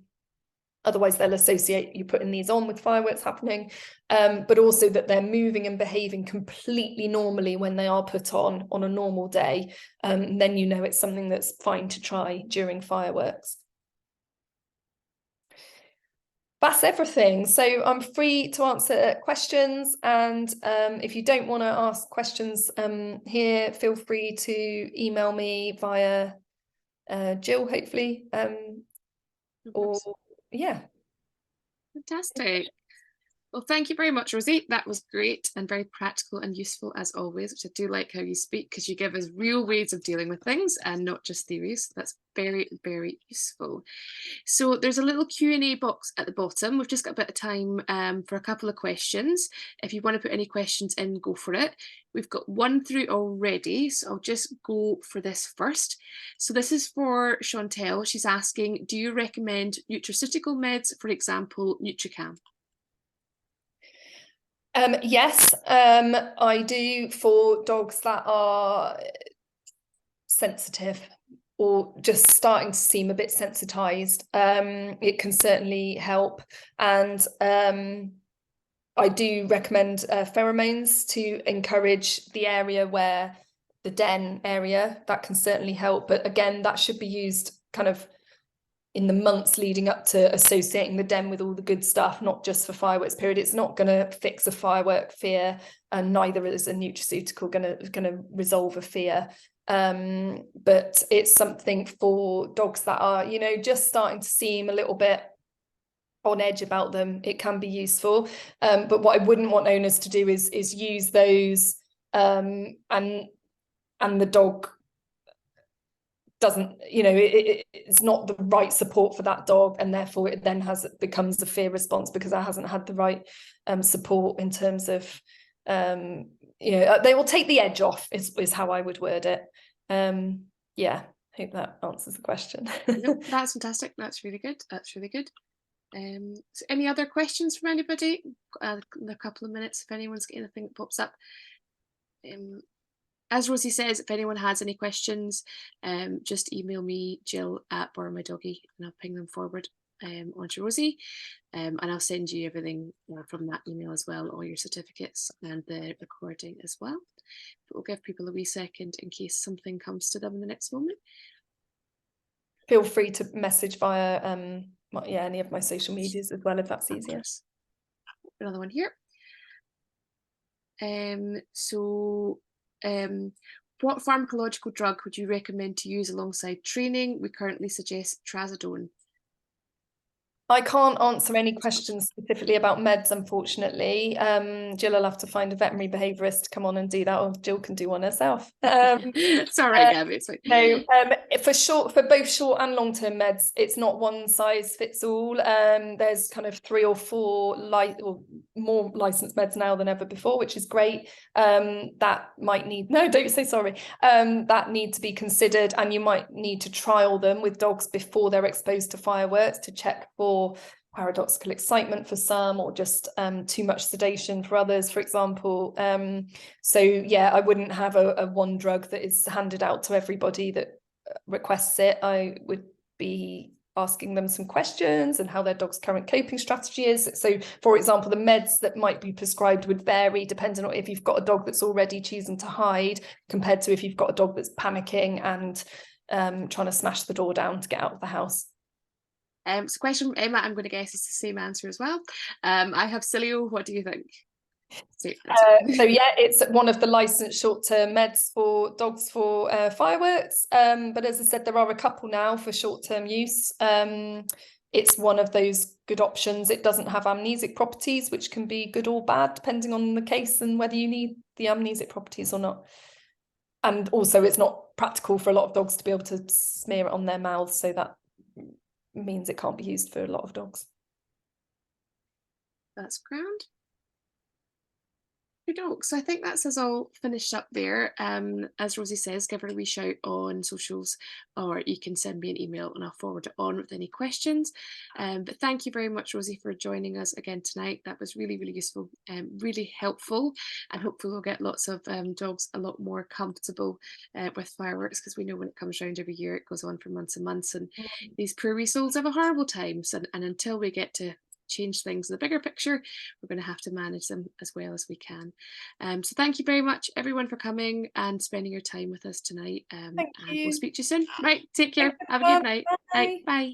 otherwise they'll associate you putting these on with fireworks happening, but also that they're moving and behaving completely normally when they are put on a normal day. Then it's something that's fine to try during fireworks. That's everything. So I'm free to answer questions, and if you don't want to ask questions here, feel free to email me via Jill, hopefully, or yeah. Fantastic. Well, thank you very much, Rosie. That was great and very practical and useful as always, which I do like how you speak, because you give us real ways of dealing with things and not just theories. That's very, very useful. So there's a little Q&A box at the bottom. We've just got a bit of time for a couple of questions. If you want to put any questions in, go for it. We've got one through already, so I'll just go for this first. So this is for Chantel. She's asking, do you recommend nutraceutical meds, for example, Nutricam? Yes, I do for dogs that are sensitive or just starting to seem a bit sensitized. It can certainly help. And I do recommend pheromones to encourage the area where the den area, that can certainly help. But again, that should be used kind of in the months leading up to associating the den with all the good stuff, not just for fireworks period. It's not going to fix a firework fear, and neither is a nutraceutical going to resolve a fear. But it's something for dogs that are, just starting to seem a little bit on edge about them. It can be useful. But what I wouldn't want owners to do is use those and the dog doesn't, it's not the right support for that dog, and therefore it then becomes a fear response because it hasn't had the right support in terms of they will take the edge off is how I would word it. Yeah, hope that answers the question. Nope, that's fantastic. That's really good. So any other questions from anybody? A couple of minutes if anyone's got anything that pops up. As Rosie says, if anyone has any questions, just email me, Jill at BorrowMyDoggy, and I'll ping them forward onto Rosie, and I'll send you everything from that email as well, all your certificates and the recording as well. but we'll give people a wee second in case something comes to them in the next moment. Feel free to message via any of my social medias as well if that's easier. Another one here. What pharmacological drug would you recommend to use alongside training? We currently suggest trazodone. I can't answer any questions specifically about meds, unfortunately. Jill will have to find a veterinary behaviourist to come on and do that, or Jill can do one herself. It's all right, Gabby. It's fine. No, for both short and long-term meds, it's not one size fits all. There's kind of 3 or 4 or more licensed meds now than ever before, which is great. That might need that need to be considered, and you might need to trial them with dogs before they're exposed to fireworks to check for paradoxical excitement for some, or just too much sedation for others, for example. So yeah, I wouldn't have a one drug that is handed out to everybody that requests it. I would be asking them some questions and how their dog's current coping strategy is. So for example, the meds that might be prescribed would vary depending on if you've got a dog that's already choosing to hide compared to if you've got a dog that's panicking and trying to smash the door down to get out of the house. So question from Emma, I'm going to guess it's the same answer as well. I have Cilio. What do you think? So yeah, it's one of the licensed short-term meds for dogs for fireworks. But as I said, there are a couple now for short-term use. It's one of those good options. It doesn't have amnesic properties, which can be good or bad depending on the case and whether you need the amnesic properties or not. And also it's not practical for a lot of dogs to be able to smear it on their mouths, so that means it can't be used for a lot of dogs. That's grand. So I think that's us all finished up there. As Rosie says, give her a wee shout on socials, or you can send me an email and I'll forward it on with any questions. But thank you very much, Rosie, for joining us again tonight. That was really, really useful and really helpful. And hopefully we'll get lots of dogs a lot more comfortable with fireworks, because we know when it comes around every year, it goes on for months and months. And these poor wee souls have a horrible time. And until we get to change things in the bigger picture, we're going to have to manage them as well as we can. So thank you very much, everyone, for coming and spending your time with us tonight. Thank you. We'll speak to you soon. Right, take care. Have a good night. Bye. Right, bye.